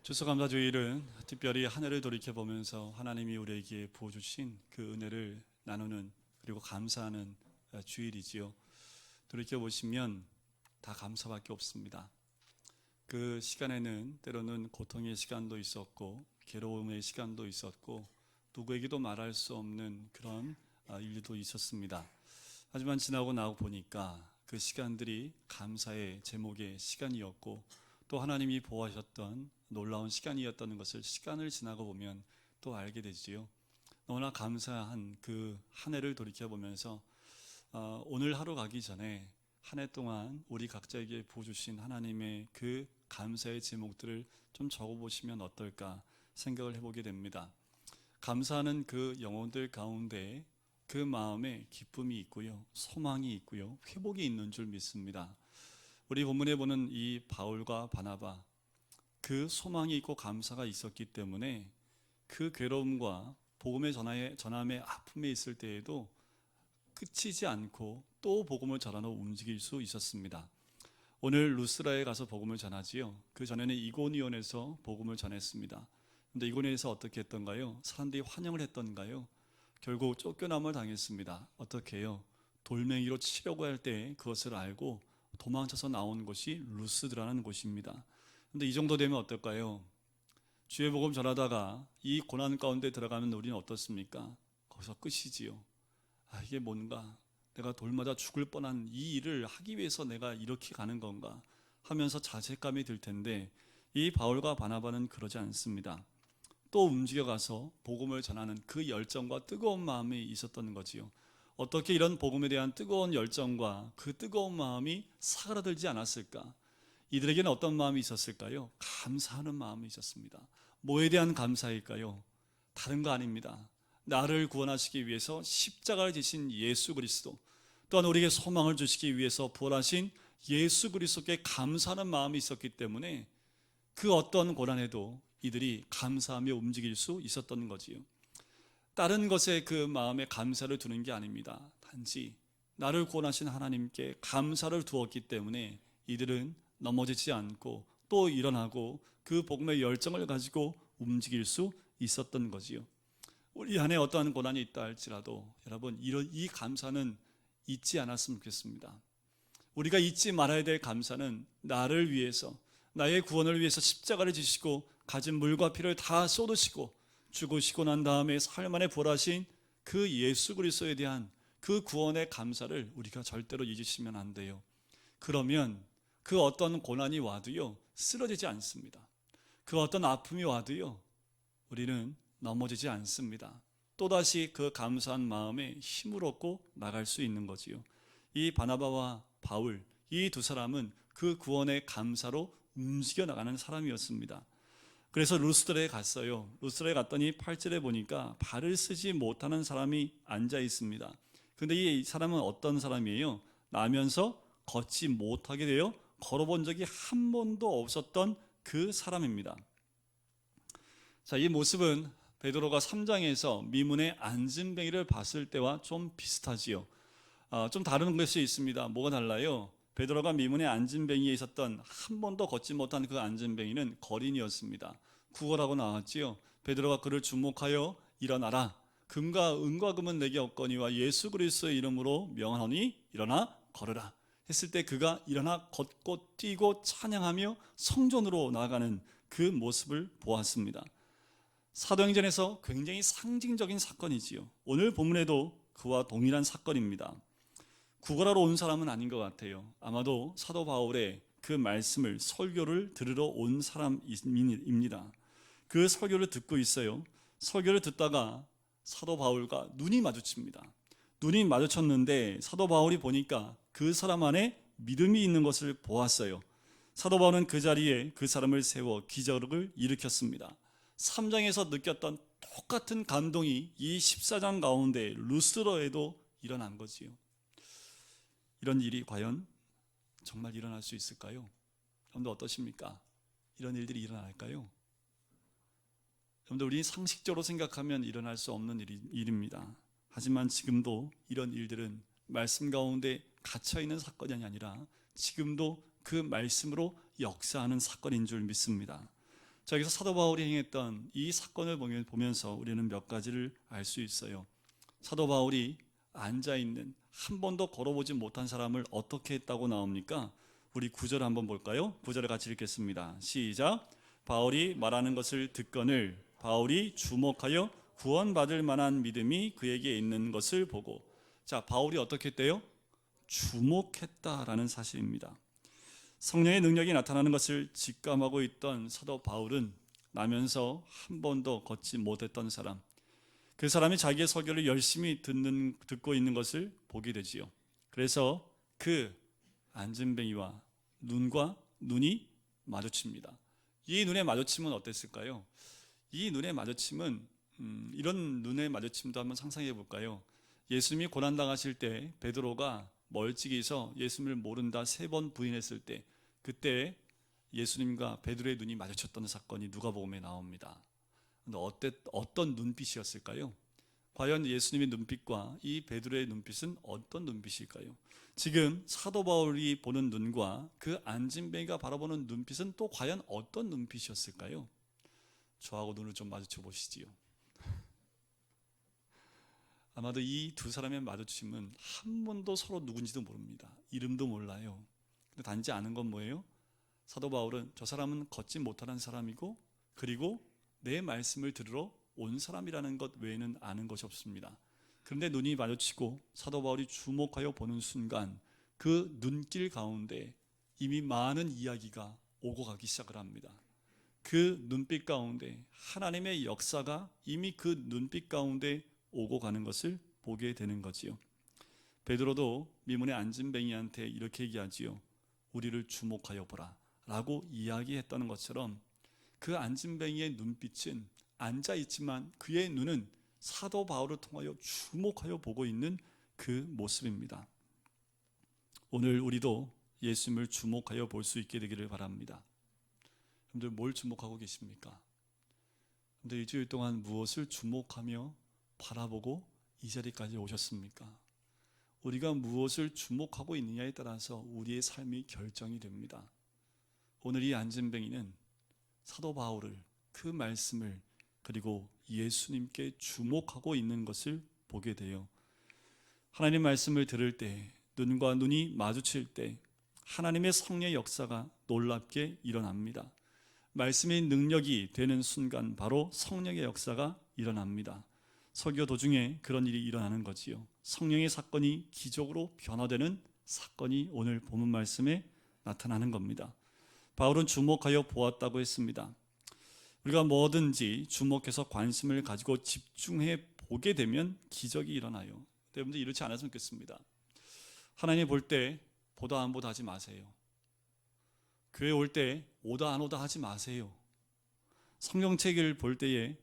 추수감사주일은 특별히 한 해를 돌이켜보면서 하나님이 우리에게 부어주신 그 은혜를 나누는, 그리고 감사하는 주일이지요. 돌이켜보시면 다 감사밖에 없습니다. 그 시간에는 때로는 고통의 시간도 있었고 괴로움의 시간도 있었고 누구에게도 말할 수 없는 그런 일도 있었습니다. 하지만 지나고 나고 보니까 그 시간들이 감사의 제목의 시간이었고 또 하나님이 보호하셨던 놀라운 시간이었다는 것을 시간을 지나고 보면 또 알게 되지요. 너무나 감사한 그 한 해를 돌이켜보면서 오늘 하루 가기 전에 한 해 동안 우리 각자에게 부어주신 하나님의 그 감사의 제목들을 좀 적어보시면 어떨까 생각을 해보게 됩니다. 감사하는 그 영혼들 가운데 그 마음에 기쁨이 있고요, 소망이 있고요, 회복이 있는 줄 믿습니다. 우리 본문에 보는 이 바울과 바나바, 그 소망이 있고 감사가 있었기 때문에 그 괴로움과 복음의 전함의 아픔에 있을 때에도 그치지 않고 또 복음을 전하러 움직일 수 있었습니다. 오늘 루스라에 가서 복음을 전하지요. 그 전에는 이고니온에서 복음을 전했습니다. 그런데 이고니온에서 어떻게 했던가요? 사람들이 환영을 했던가요? 결국 쫓겨남을 당했습니다. 어떻게 해요? 돌멩이로 치려고 할 때 그것을 알고 도망쳐서 나온 곳이 루스드라는 곳입니다. 그런데 이 정도 되면 어떨까요? 주의 복음 전하다가 이 고난 가운데 들어가면 우리는 어떻습니까? 거기서 끝이지요. 이게 뭔가 내가 돌 맞아 죽을 뻔한 이 일을 하기 위해서 내가 이렇게 가는 건가 하면서 자책감이 들 텐데, 이 바울과 바나바는 그러지 않습니다. 또 움직여가서 복음을 전하는 그 열정과 뜨거운 마음이 있었던 거지요. 어떻게 이런 복음에 대한 뜨거운 열정과 그 뜨거운 마음이 사그라들지 않았을까? 이들에게는 어떤 마음이 있었을까요? 감사하는 마음이 있었습니다. 뭐에 대한 감사일까요? 다른 거 아닙니다. 나를 구원하시기 위해서 십자가를 지신 예수 그리스도, 또한 우리에게 소망을 주시기 위해서 부활하신 예수 그리스도께 감사하는 마음이 있었기 때문에 그 어떤 고난에도 이들이 감사하며 움직일 수 있었던 거지요. 다른 것에 그 마음에 감사를 두는 게 아닙니다. 단지 나를 구원하신 하나님께 감사를 두었기 때문에 이들은 넘어지지 않고 또 일어나고 그 복음의 열정을 가지고 움직일 수 있었던 거지요. 우리 안에 어떠한 고난이 있다 할지라도 여러분, 이 감사는 잊지 않았으면 좋겠습니다. 우리가 잊지 말아야 될 감사는 나를 위해서, 나의 구원을 위해서 십자가를 지시고 가진 물과 피를 다 쏟으시고 죽으시고 난 다음에 사흘 만에 부활하신 그 예수 그리스도에 대한 그 구원의 감사를 우리가 절대로 잊으시면 안 돼요. 그러면 그 어떤 고난이 와도요, 쓰러지지 않습니다. 그 어떤 아픔이 와도요, 우리는 넘어지지 않습니다. 또다시 그 감사한 마음에 힘을 얻고 나갈 수 있는 거지요. 이 바나바와 바울, 이 두 사람은 그 구원의 감사로 움직여 나가는 사람이었습니다. 그래서 루스드라에 갔어요. 루스드라에 갔더니 8절에 보니까 발을 쓰지 못하는 사람이 앉아 있습니다. 그런데 이 사람은 어떤 사람이에요? 나면서 걷지 못하게 되어 걸어본 적이 한 번도 없었던 그 사람입니다. 자, 이 모습은 베드로가 3장에서 미문의 안진뱅이를 봤을 때와 좀 비슷하지요. 좀 다른 것이 있습니다. 뭐가 달라요? 베드로가 미문의 안진뱅이에 있었던 한 번도 걷지 못한 그 안진뱅이는 거린이었습니다. 구걸하고 나왔지요. 베드로가 그를 주목하여 일어나라, 금과 은과 금은 내게 없거니와 예수 그리스도의 이름으로 명하노니 일어나 걸으라 했을 때 그가 일어나 걷고 뛰고 찬양하며 성전으로 나아가는 그 모습을 보았습니다. 사도행전에서 굉장히 상징적인 사건이지요. 오늘 본문에도 그와 동일한 사건입니다. 구걸하러 온 사람은 아닌 것 같아요. 아마도 사도 바울의 그 말씀을, 설교를 들으러 온 사람입니다. 그 설교를 듣고 있어요. 설교를 듣다가 사도 바울과 눈이 마주칩니다. 눈이 마주쳤는데 사도 바울이 보니까 그 사람 안에 믿음이 있는 것을 보았어요. 사도 바울은 그 자리에 그 사람을 세워 기적을 일으켰습니다. 3장에서 느꼈던 똑같은 감동이 이 14장 가운데 루스드라에도 일어난 거지요. 이런 일이 과연 정말 일어날 수 있을까요? 여러분들 어떠십니까? 이런 일들이 일어날까요? 여러분들, 우리 상식적으로 생각하면 일어날 수 없는 일입니다. 하지만 지금도 이런 일들은 말씀 가운데 갇혀있는 사건이 아니라 지금도 그 말씀으로 역사하는 사건인 줄 믿습니다. 자, 여기서 사도 바울이 행했던 이 사건을 보면서 우리는 몇 가지를 알 수 있어요. 사도 바울이 앉아있는, 한 번도 걸어보지 못한 사람을 어떻게 했다고 나옵니까? 우리 9절 한번 볼까요? 9절을 같이 읽겠습니다. 시작. 바울이 말하는 것을 듣거늘 바울이 주목하여 구원받을 만한 믿음이 그에게 있는 것을 보고. 자, 바울이 어떻게 했대요? 주목했다라는 사실입니다. 성령의 능력이 나타나는 것을 직감하고 있던 사도 바울은 나면서 한 번도 걷지 못했던 사람, 그 사람이 자기의 설교를 열심히 듣고 있는 것을 보게 되지요. 그래서 그 안진뱅이와 눈과 눈이 마주칩니다. 이 눈의 마주침은 어땠을까요? 이 눈의 마주침은 이런 눈의 마주침도 한번 상상해 볼까요? 예수님이 고난당하실 때 베드로가 멀찍이서 예수님을 모른다 3번 부인했을 때, 그때 예수님과 베드로의 눈이 마주쳤던 사건이 누가복음에 나옵니다. 근데 어떤 눈빛이었을까요? 과연 예수님의 눈빛과 이 베드로의 눈빛은 어떤 눈빛일까요? 지금 사도 바울이 보는 눈과 그 안진뱅이가 바라보는 눈빛은 또 과연 어떤 눈빛이었을까요? 저하고 눈을 좀 마주쳐 보시지요. 아마도 이 두 사람의 마주침은 한 번도 서로 누군지도 모릅니다. 이름도 몰라요. 근데 단지 아는 건 뭐예요? 사도 바울은 저 사람은 걷지 못하는 사람이고, 그리고 내 말씀을 들으러 온 사람이라는 것 외에는 아는 것이 없습니다. 그런데 눈이 마주치고 사도 바울이 주목하여 보는 순간 그 눈길 가운데 이미 많은 이야기가 오고 가기 시작을 합니다. 그 눈빛 가운데 하나님의 역사가 이미 그 눈빛 가운데 오고 가는 것을 보게 되는 거지요. 베드로도 미문의 안진뱅이한테 이렇게 얘기하지요. 우리를 주목하여 보라 라고 이야기했다는 것처럼 그 안진뱅이의 눈빛은 앉아있지만 그의 눈은 사도 바울을 통하여 주목하여 보고 있는 그 모습입니다. 오늘 우리도 예수님을 주목하여 볼 수 있게 되기를 바랍니다. 여러분들 뭘 주목하고 계십니까? 근데 일주일 동안 무엇을 주목하며 바라보고 이 자리까지 오셨습니까? 우리가 무엇을 주목하고 있느냐에 따라서 우리의 삶이 결정이 됩니다. 오늘 이 안진뱅이는 사도 바울을, 그 말씀을, 그리고 예수님께 주목하고 있는 것을 보게 돼요. 하나님 말씀을 들을 때, 눈과 눈이 마주칠 때 하나님의 성령의 역사가 놀랍게 일어납니다. 말씀의 능력이 되는 순간 바로 성령의 역사가 일어납니다. 설교 도중에 그런 일이 일어나는 거지요. 성령의 사건이 기적으로 변화되는 사건이 오늘 본문 말씀에 나타나는 겁니다. 바울은 주목하여 보았다고 했습니다. 우리가 뭐든지 주목해서 관심을 가지고 집중해 보게 되면 기적이 일어나요. 여러분들 이렇지 않았으면 좋겠습니다. 하나님 볼 때 보다 안 보다 하지 마세요. 교회 올 때 오다 안 오다 하지 마세요. 성경책을 볼 때에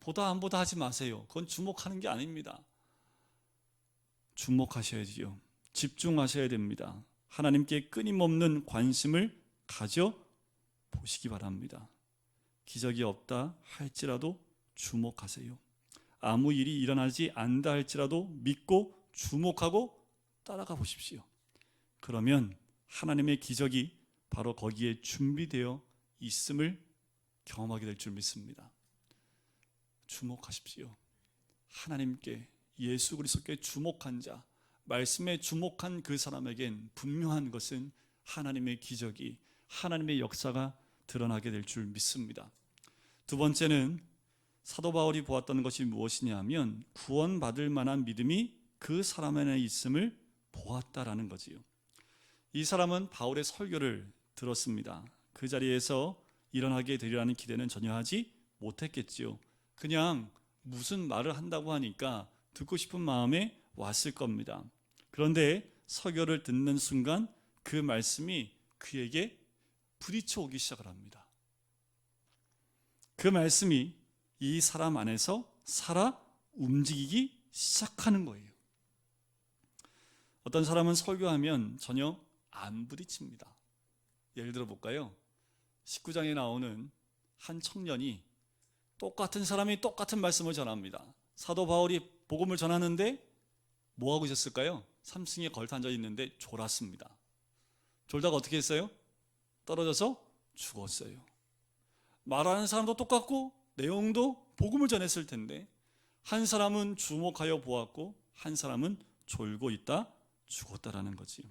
보다 안 보다 하지 마세요. 그건 주목하는 게 아닙니다. 주목하셔야지요. 집중하셔야 됩니다. 하나님께 끊임없는 관심을 가져 보시기 바랍니다. 기적이 없다 할지라도 주목하세요. 아무 일이 일어나지 않다 할지라도 믿고 주목하고 따라가 보십시오. 그러면 하나님의 기적이 바로 거기에 준비되어 있음을 경험하게 될 줄 믿습니다. 주목하십시오. 하나님께, 예수 그리스도께 주목한 자, 말씀에 주목한 그 사람에겐 분명한 것은 하나님의 기적이, 하나님의 역사가 드러나게 될 줄 믿습니다. 두 번째는 사도 바울이 보았던 것이 무엇이냐면 구원받을 만한 믿음이 그 사람 안에 있음을 보았다라는 거지요. 이 사람은 바울의 설교를 들었습니다. 그 자리에서 일어나게 되리라는 기대는 전혀 하지 못했겠지요. 그냥 무슨 말을 한다고 하니까 듣고 싶은 마음에 왔을 겁니다. 그런데 설교를 듣는 순간 그 말씀이 그에게 부딪혀 오기 시작을 합니다. 그 말씀이 이 사람 안에서 살아 움직이기 시작하는 거예요. 어떤 사람은 설교하면 전혀 안 부딪힙니다. 예를 들어 볼까요? 19장에 나오는 한 청년이 똑같은 사람이 똑같은 말씀을 전합니다. 사도 바울이 복음을 전하는데 뭐 하고 있었을까요? 삼층에 걸터 앉아 있는데 졸았습니다. 졸다가 어떻게 했어요? 떨어져서 죽었어요. 말하는 사람도 똑같고 내용도 복음을 전했을 텐데 한 사람은 주목하여 보았고 한 사람은 졸고 있다 죽었다라는 거지요.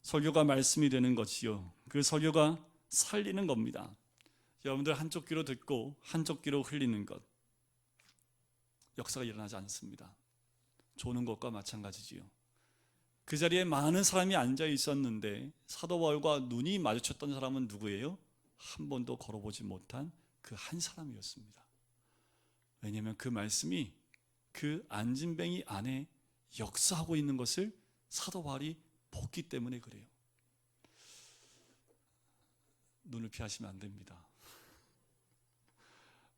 설교가 말씀이 되는 것이요, 그 설교가 살리는 겁니다. 여러분들 한쪽 귀로 듣고 한쪽 귀로 흘리는 것, 역사가 일어나지 않습니다. 조는 것과 마찬가지지요. 그 자리에 많은 사람이 앉아 있었는데 사도 바울과 눈이 마주쳤던 사람은 누구예요? 한 번도 걸어보지 못한 그 한 사람이었습니다. 왜냐하면 그 말씀이 그 안진뱅이 안에 역사하고 있는 것을 사도 바울이 봤기 때문에 그래요. 눈을 피하시면 안 됩니다.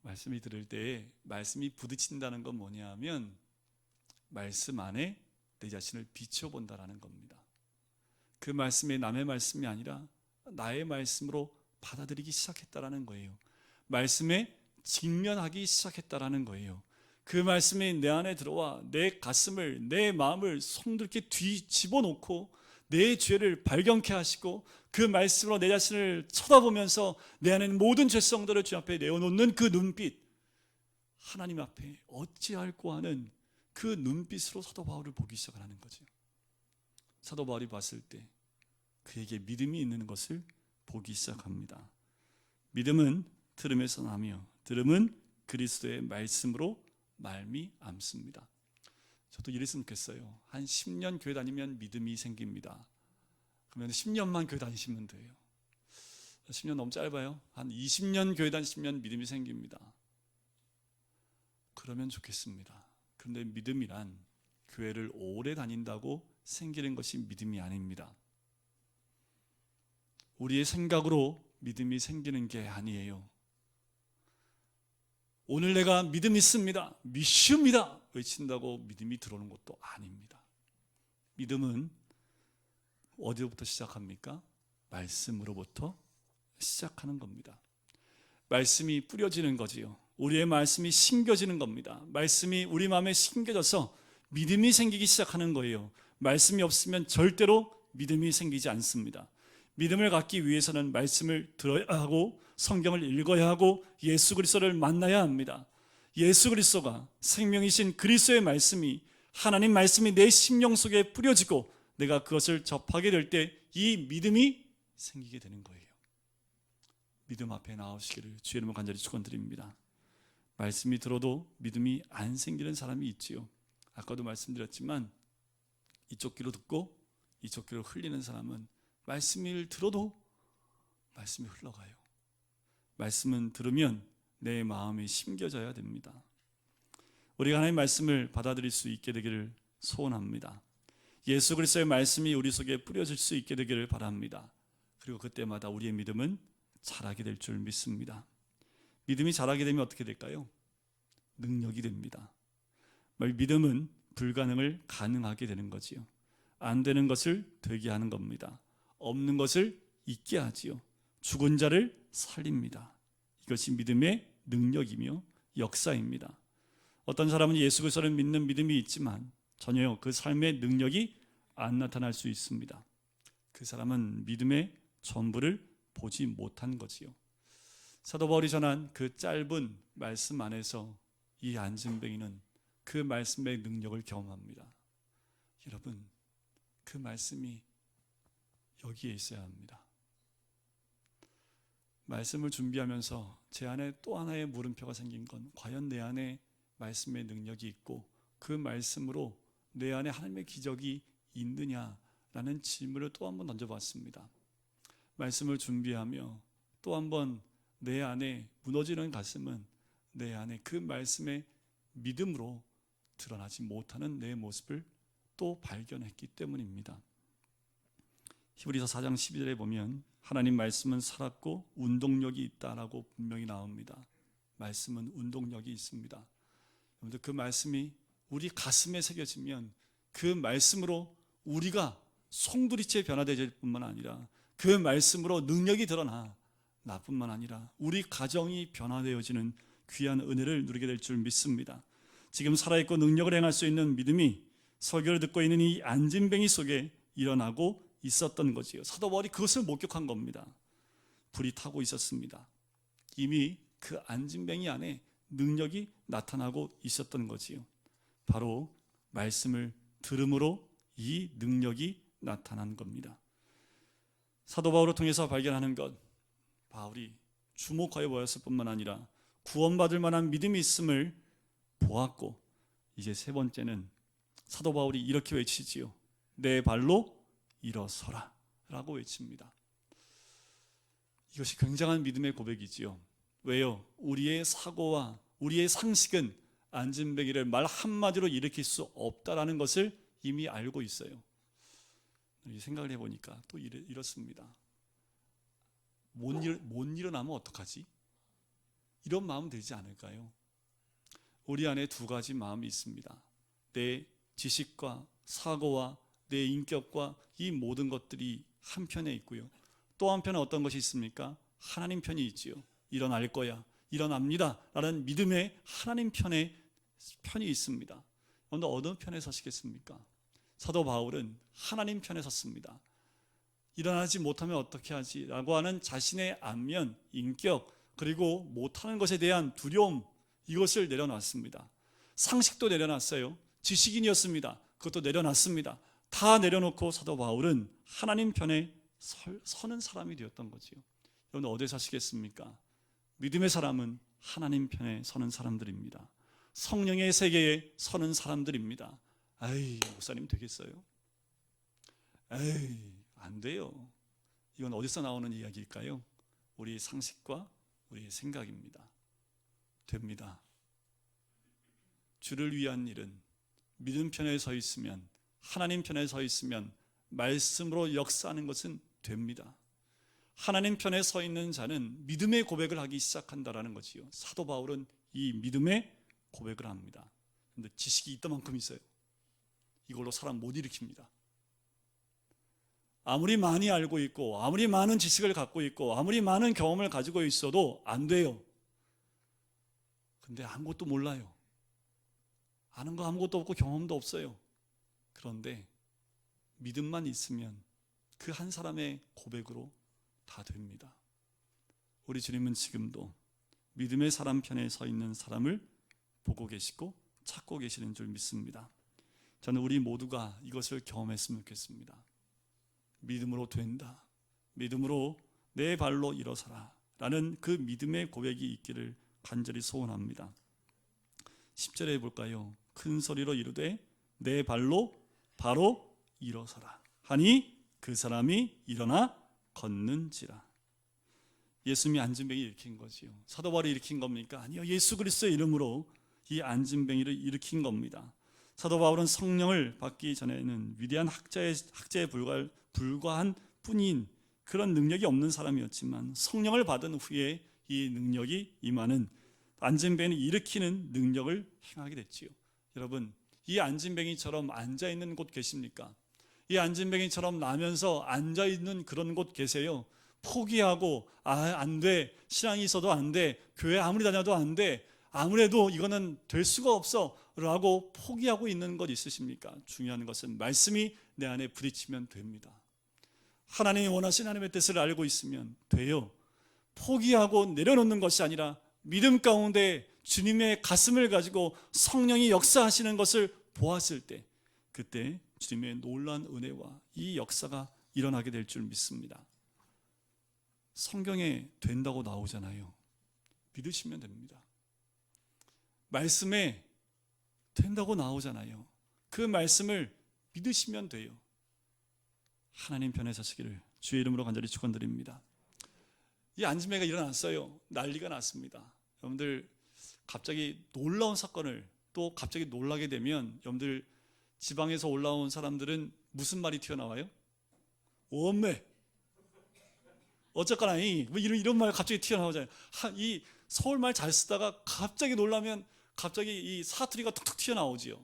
말씀이 들을 때에 말씀이 부딪힌다는 건 뭐냐 하면 말씀 안에 내 자신을 비춰본다라는 겁니다. 그 말씀이 남의 말씀이 아니라 나의 말씀으로 받아들이기 시작했다라는 거예요. 말씀에 직면하기 시작했다라는 거예요. 그 말씀이 내 안에 들어와 내 가슴을, 내 마음을 송두리째 뒤집어놓고 내 죄를 발견케 하시고 그 말씀으로 내 자신을 쳐다보면서 내 안에 있는 모든 죄성들을 주 앞에 내어놓는 그 눈빛, 하나님 앞에 어찌할꼬 하는 그 눈빛으로 사도 바울을 보기 시작하는 거죠. 사도 바울이 봤을 때 그에게 믿음이 있는 것을 보기 시작합니다. 믿음은 들음에서 나며 들음은 그리스도의 말씀으로 말미암습니다. 저도 이랬으면 좋겠어요. 한 10년 교회 다니면 믿음이 생깁니다. 그러면 10년만 교회 다니시면 돼요. 10년 너무 짧아요. 한 20년 교회 다니시면 믿음이 생깁니다. 그러면 좋겠습니다. 그런데 믿음이란 교회를 오래 다닌다고 생기는 것이 믿음이 아닙니다. 우리의 생각으로 믿음이 생기는 게 아니에요. 오늘 내가 믿음 있습니다, 믿습니다 외친다고 믿음이 들어오는 것도 아닙니다. 믿음은 어디로부터 시작합니까? 말씀으로부터 시작하는 겁니다. 말씀이 뿌려지는 거지요. 우리의 말씀이 심겨지는 겁니다. 말씀이 우리 마음에 심겨져서 믿음이 생기기 시작하는 거예요. 말씀이 없으면 절대로 믿음이 생기지 않습니다. 믿음을 갖기 위해서는 말씀을 들어야 하고 성경을 읽어야 하고 예수 그리스도를 만나야 합니다. 예수 그리스도가 생명이신 그리스도의 말씀이, 하나님 말씀이 내 심령 속에 뿌려지고 내가 그것을 접하게 될 때 이 믿음이 생기게 되는 거예요. 믿음 앞에 나오시기를 주의 이름으로 간절히 축원드립니다. 말씀이 들어도 믿음이 안 생기는 사람이 있지요. 아까도 말씀드렸지만 이쪽 귀로 듣고 이쪽 귀로 흘리는 사람은 말씀을 들어도 말씀이 흘러가요. 말씀은 들으면 내 마음이 심겨져야 됩니다. 우리가 하나님의 말씀을 받아들일 수 있게 되기를 소원합니다. 예수 그리스도의 말씀이 우리 속에 뿌려질 수 있게 되기를 바랍니다. 그리고 그때마다 우리의 믿음은 자라게 될 줄 믿습니다. 믿음이 자라게 되면 어떻게 될까요? 능력이 됩니다. 믿음은 불가능을 가능하게 되는 거지요. 안 되는 것을 되게 하는 겁니다. 없는 것을 있게 하지요. 죽은 자를 살립니다. 이것이 믿음의 능력이며 역사입니다. 어떤 사람은 예수 그리스도를 믿는 믿음이 있지만 전혀 그 삶의 능력이 안 나타날 수 있습니다. 그 사람은 믿음의 전부를 보지 못한 거지요. 사도 바울이 전한 그 짧은 말씀 안에서 이 안진뱅이는 그 말씀의 능력을 경험합니다. 여러분, 그 말씀이 여기에 있어야 합니다. 말씀을 준비하면서 제 안에 또 하나의 물음표가 생긴 건 과연 내 안에 말씀의 능력이 있고 그 말씀으로 내 안에 하나님의 기적이 있느냐라는 질문을 또 한번 던져봤습니다. 말씀을 준비하며 또 한번 내 안에 무너지는 가슴은 내 안에 그 말씀의 믿음으로 드러나지 못하는 내 모습을 또 발견했기 때문입니다. 히브리서 4장 12절에 보면 하나님 말씀은 살았고 운동력이 있다라고 분명히 나옵니다. 말씀은 운동력이 있습니다. 여러분들, 그 말씀이 우리 가슴에 새겨지면 그 말씀으로 우리가 송두리째 변화될 뿐만 아니라 그 말씀으로 능력이 드러나 나뿐만 아니라 우리 가정이 변화되어지는 귀한 은혜를 누리게 될 줄 믿습니다. 지금 살아있고 능력을 행할 수 있는 믿음이 설교를 듣고 있는 이 안진뱅이 속에 일어나고 있었던 거지요. 사도 바울이 그것을 목격한 겁니다. 불이 타고 있었습니다. 이미 그 안진뱅이 안에 능력이 나타나고 있었던 거지요. 바로 말씀을 들음으로 이 능력이 나타난 겁니다. 사도 바울을 통해서 발견하는 것, 바울이 주목하여 보았을 뿐만 아니라 구원받을 만한 믿음이 있음을 보았고, 이제 세 번째는 사도 바울이 이렇게 외치지요. 내 발로 일어서라 라고 외칩니다. 이것이 굉장한 믿음의 고백이지요. 왜요? 우리의 사고와 우리의 상식은 안진뱅이를 말 한마디로 일으킬 수 없다라는 것을 이미 알고 있어요. 생각을 해보니까 또 이렇습니다. 못 일어나면 어떡하지? 이런 마음 들지 않을까요? 우리 안에 두 가지 마음이 있습니다. 내 지식과 사고와 내 인격과 이 모든 것들이 한편에 있고요. 또 한편에 어떤 것이 있습니까? 하나님 편이 있지요. 일어날 거야, 일어납니다 라는 믿음의 하나님 편이 있습니다. 오늘 어느 편에 서시겠습니까? 사도 바울은 하나님 편에 섰습니다. 일어나지 못하면 어떻게 하지? 라고 하는 자신의 안면, 인격, 그리고 못하는 것에 대한 두려움, 이것을 내려놨습니다. 상식도 내려놨어요. 지식인이었습니다. 그것도 내려놨습니다. 다 내려놓고 사도 바울은 하나님 편에 서는 사람이 되었던 거지요. 여러분 어디에 사시겠습니까? 믿음의 사람은 하나님 편에 서는 사람들입니다. 성령의 세계에 서는 사람들입니다. 에이, 목사님 되겠어요? 에이, 안 돼요. 이건 어디서 나오는 이야기일까요? 우리 상식과 우리의 생각입니다. 됩니다. 주를 위한 일은 믿음 편에 서 있으면, 하나님 편에 서 있으면 말씀으로 역사하는 것은 됩니다. 하나님 편에 서 있는 자는 믿음의 고백을 하기 시작한다라는 거지요. 사도 바울은 이 믿음의 고백을 합니다. 그런데 지식이 이따만큼 있어요. 이걸로 사람 못 일으킵니다. 아무리 많이 알고 있고 아무리 많은 지식을 갖고 있고 아무리 많은 경험을 가지고 있어도 안 돼요. 근데 아무것도 몰라요. 아는 거 아무것도 없고 경험도 없어요. 그런데 믿음만 있으면 그 한 사람의 고백으로 다 됩니다. 우리 주님은 지금도 믿음의 사람 편에 서 있는 사람을 보고 계시고 찾고 계시는 줄 믿습니다. 저는 우리 모두가 이것을 경험했으면 좋겠습니다. 믿음으로 된다, 믿음으로 내 발로 일어서라 라는 그 믿음의 고백이 있기를 간절히 소원합니다. 10절에 볼까요? 큰 소리로 이르되 내 발로 바로 일어서라 하니 그 사람이 일어나 걷는지라. 예수님이 안진뱅이 일으킨 거지요. 사도 바울이 일으킨 겁니까? 아니요, 예수 그리스도의 이름으로 이 안진뱅이를 일으킨 겁니다. 사도 바울은 성령을 받기 전에는 위대한 학자에 불과한 뿐인 그런 능력이 없는 사람이었지만, 성령을 받은 후에 이 능력이 임하는, 안진뱅이를 일으키는 능력을 행하게 됐지요. 여러분, 이 안진뱅이처럼 앉아있는 곳 계십니까? 이 안진뱅이처럼 나면서 앉아있는 그런 곳 계세요? 포기하고 안 돼, 신앙이 있어도 안 돼, 교회 아무리 다녀도 안 돼, 아무래도 이거는 될 수가 없어 라고 포기하고 있는 것 있으십니까? 중요한 것은 말씀이 내 안에 부딪히면 됩니다. 하나님이 원하신 하나님의 뜻을 알고 있으면 돼요. 포기하고 내려놓는 것이 아니라 믿음 가운데 주님의 가슴을 가지고 성령이 역사하시는 것을 보았을 때, 그때 주님의 놀라운 은혜와 이 역사가 일어나게 될 줄 믿습니다. 성경에 된다고 나오잖아요. 믿으시면 됩니다. 말씀에 된다고 나오잖아요. 그 말씀을 믿으시면 돼요. 하나님 편에 서시기를 주의 이름으로 간절히 축원드립니다. 이 안진뱅이가 일어났어요. 난리가 났습니다. 여러분들 갑자기 놀라운 사건을 또 갑자기 놀라게 되면, 여러분들 지방에서 올라온 사람들은 무슨 말이 튀어나와요? 원매. 어쨌거나 이런 말 갑자기 튀어나오잖아요. 이 서울말 잘 쓰다가 갑자기 놀라면 갑자기 이 사투리가 툭툭 튀어나오지요.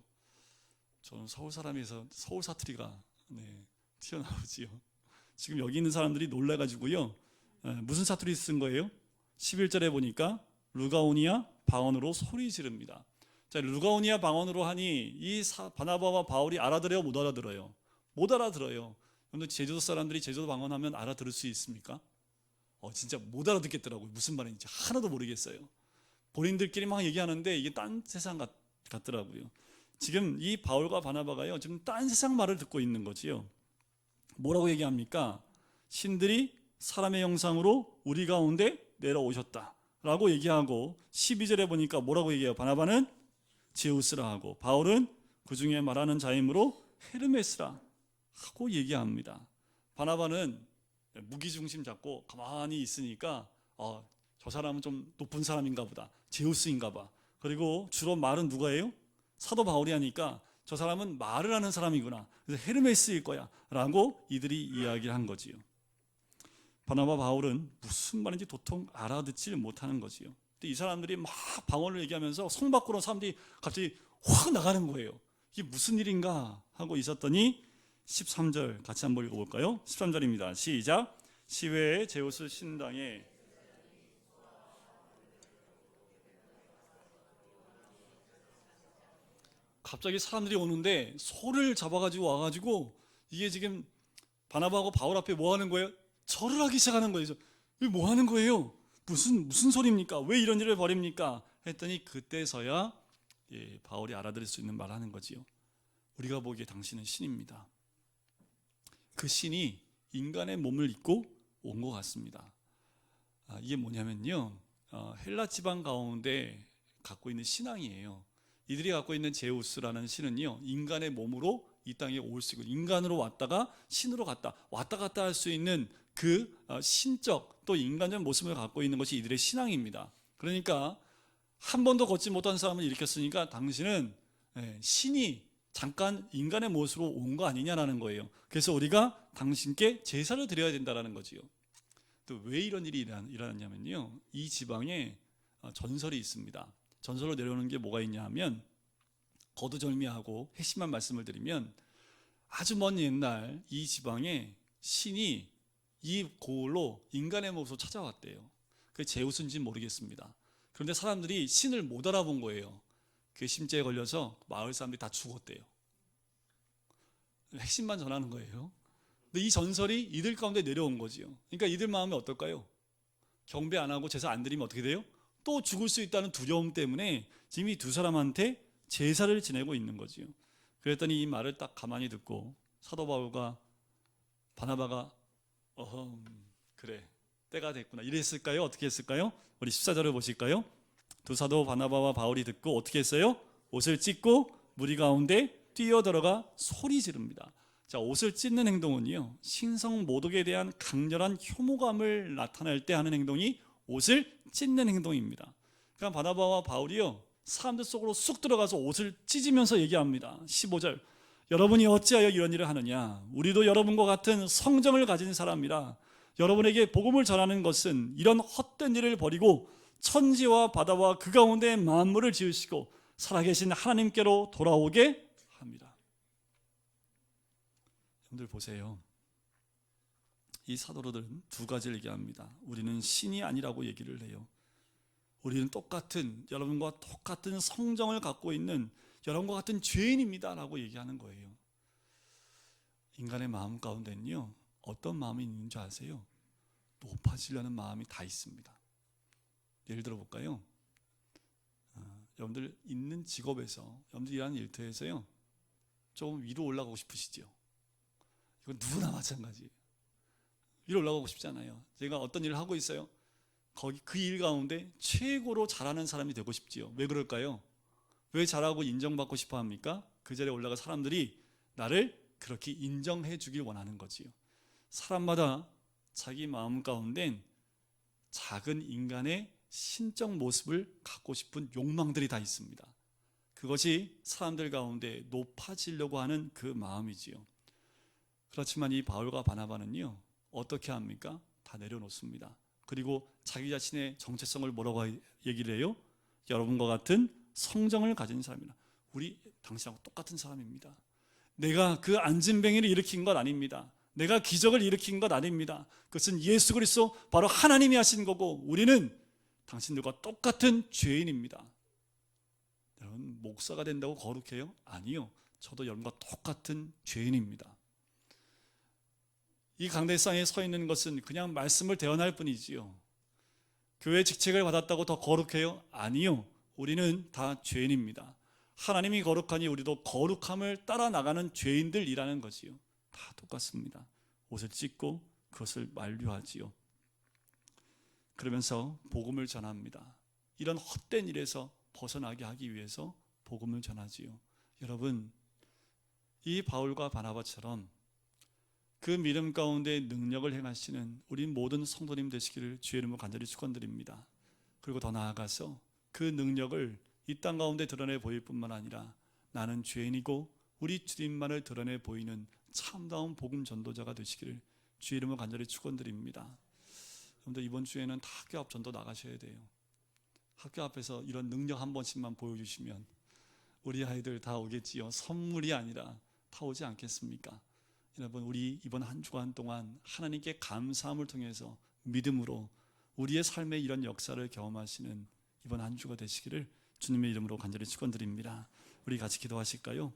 저는 서울 사람이라서 서울 사투리가 튀어나오지요. 지금 여기 있는 사람들이 놀라가지고요. 무슨 사투리 쓴 거예요? 11절에 보니까 루가오니아 방언으로 소리 지릅니다. 자, 루가오니아 방언으로 하니 이 바나바와 바울이 알아들어요, 못 알아들어요? 못 알아들어요. 여러분들 제주도 사람들이 제주도 방언하면 알아들을 수 있습니까? 진짜 못 알아듣겠더라고요. 무슨 말인지 하나도 모르겠어요. 본인들끼리 막 얘기하는데 이게 딴 세상 같더라고요. 지금 이 바울과 바나바가요, 지금 딴 세상 말을 듣고 있는 거지요. 뭐라고 얘기합니까? 신들이 사람의 형상으로 우리 가운데 내려오셨다 라고 얘기하고, 12절에 보니까 뭐라고 얘기해요? 바나바는 제우스라 하고 바울은 그 중에 말하는 자이므로 헤르메스라 하고 얘기합니다. 바나바는 무기중심 잡고 가만히 있으니까 저 사람은 좀 높은 사람인가 보다, 제우스인가 봐. 그리고 주로 말은 누가 해요? 사도 바울이 하니까 저 사람은 말을 하는 사람이구나, 그래서 헤르메스일 거야 라고 이들이 이야기를 한 거지요. 바나바 바울은 무슨 말인지 도통 알아듣지 못하는 거지요. 근데 이 사람들이 막 방언을 얘기하면서 성 밖으로 사람들이 갑자기 확 나가는 거예요. 이게 무슨 일인가 하고 있었더니 13절 같이 한번 읽어볼까요? 13절입니다. 시작. 시외에 제우스 신당에 갑자기 사람들이 오는데 소를 잡아가지고 와가지고, 이게 지금 바나바하고 바울 앞에 뭐 하는 거예요? 절을 하기 시작하는 거예요. 이게 뭐 하는 거예요? 무슨 소리입니까? 왜 이런 일을 벌입니까? 했더니 그때서야 바울이 알아들을 수 있는 말을 하는 거지요. 우리가 보기에 당신은 신입니다. 그 신이 인간의 몸을 입고 온 것 같습니다. 이게 뭐냐면요, 헬라 지방 가운데 갖고 있는 신앙이에요. 이들이 갖고 있는 제우스라는 신은요, 인간의 몸으로 이 땅에 올 수 있고, 인간으로 왔다가 신으로 왔다 갔다 할 수 있는 그 신적 또 인간적 모습을 갖고 있는 것이 이들의 신앙입니다. 그러니까 한 번도 걷지 못한 사람을 일으켰으니까 당신은 신이 잠깐 인간의 모습으로 온 거 아니냐라는 거예요. 그래서 우리가 당신께 제사를 드려야 된다라는 거지요. 또 왜 이런 일이 일어났냐면요, 이 지방에 전설이 있습니다. 전설로 내려오는 게 뭐가 있냐 하면, 거두절미하고 핵심만 말씀을 드리면, 아주 먼 옛날 이 지방에 신이 이 고을로 인간의 모습으로 찾아왔대요. 그게 제우스인지는 모르겠습니다. 그런데 사람들이 신을 못 알아본 거예요. 그 심죄에 걸려서 마을 사람들이 다 죽었대요. 핵심만 전하는 거예요. 근데 이 전설이 이들 가운데 내려온 거지요. 그러니까 이들 마음이 어떨까요? 경배 안 하고 제사 안 드리면 어떻게 돼요? 또 죽을 수 있다는 두려움 때문에 지금 이 두 사람한테 제사를 지내고 있는 거지요. 그랬더니 이 말을 딱 가만히 듣고 사도 바울과 바나바가 그래, 때가 됐구나 이랬을까요? 어떻게 했을까요? 우리 14절을 보실까요? 두 사도 바나바와 바울이 듣고 어떻게 했어요? 옷을 찢고 무리 가운데 뛰어들어가 소리 지릅니다. 자, 옷을 찢는 행동은요, 신성 모독에 대한 강렬한 혐오감을 나타낼 때 하는 행동이 옷을 찢는 행동입니다. 그러니까 바나바와 바울이요, 사람들 속으로 쑥 들어가서 옷을 찢으면서 얘기합니다. 15절. 여러분이 어찌하여 이런 일을 하느냐? 우리도 여러분과 같은 성정을 가진 사람이라. 여러분에게 복음을 전하는 것은 이런 헛된 일을 버리고 천지와 바다와 그 가운데 만물을 지으시고 살아계신 하나님께로 돌아오게 합니다. 여러분들 보세요. 이 사도들은 두 가지를 얘기합니다. 우리는 신이 아니라고 얘기를 해요. 우리는 여러분과 똑같은 성정을 갖고 있는 여러분과 같은 죄인입니다 라고 얘기하는 거예요. 인간의 마음 가운데는요, 어떤 마음이 있는 줄 아세요? 높아지려는 마음이 다 있습니다. 예를 들어 볼까요? 여러분들 있는 직업에서, 여러분들 일하는 일터에서요, 조금 위로 올라가고 싶으시죠? 이건 누구나 마찬가지예요. 위로 올라가고 싶잖아요. 제가 어떤 일을 하고 있어요? 거기 그 일 가운데 최고로 잘하는 사람이 되고 싶지요. 왜 그럴까요? 왜 잘하고 인정받고 싶어 합니까? 그 자리에 올라가 사람들이 나를 그렇게 인정해 주길 원하는 거지요. 사람마다 자기 마음 가운데 작은 인간의 신적 모습을 갖고 싶은 욕망들이 다 있습니다. 그것이 사람들 가운데 높아지려고 하는 그 마음이지요. 그렇지만 이 바울과 바나바는요, 어떻게 합니까? 다 내려놓습니다. 그리고 자기 자신의 정체성을 뭐라고 얘기를 해요? 여러분과 같은 성정을 가진 사람이라. 우리 당신하고 똑같은 사람입니다. 내가 그 안진뱅이를 일으킨 것 아닙니다. 내가 기적을 일으킨 것 아닙니다. 그것은 예수 그리스도 바로 하나님이 하신 거고, 우리는 당신들과 똑같은 죄인입니다. 여러분, 목사가 된다고 거룩해요? 아니요. 저도 여러분과 똑같은 죄인입니다. 이 강대상에 서 있는 것은 그냥 말씀을 대언할 뿐이지요. 교회 직책을 받았다고 더 거룩해요? 아니요. 우리는 다 죄인입니다. 하나님이 거룩하니 우리도 거룩함을 따라 나가는 죄인들이라는 거지요. 다 똑같습니다. 옷을 찢고 그것을 만류하지요. 그러면서 복음을 전합니다. 이런 헛된 일에서 벗어나게 하기 위해서 복음을 전하지요. 여러분, 이 바울과 바나바처럼 그 믿음 가운데 능력을 행하시는 우리 모든 성도님 되시기를 주의 이름으로 간절히 축원드립니다. 그리고 더 나아가서 그 능력을 이 땅 가운데 드러내 보일 뿐만 아니라 나는 죄인이고 우리 주님만을 드러내 보이는 참다운 복음 전도자가 되시기를 주의 이름으로 간절히 축원드립니다. 여러분들, 이번 주에는 다 학교 앞 전도 나가셔야 돼요. 학교 앞에서 이런 능력 한 번씩만 보여주시면 우리 아이들 다 오겠지요. 선물이 아니라 다 오지 않겠습니까? 여러분, 우리 이번 한 주간 동안 하나님께 감사함을 통해서 믿음으로 우리의 삶에 이런 역사를 경험하시는 이번 한 주가 되시기를 주님의 이름으로 간절히 축원드립니다. 우리 같이 기도하실까요?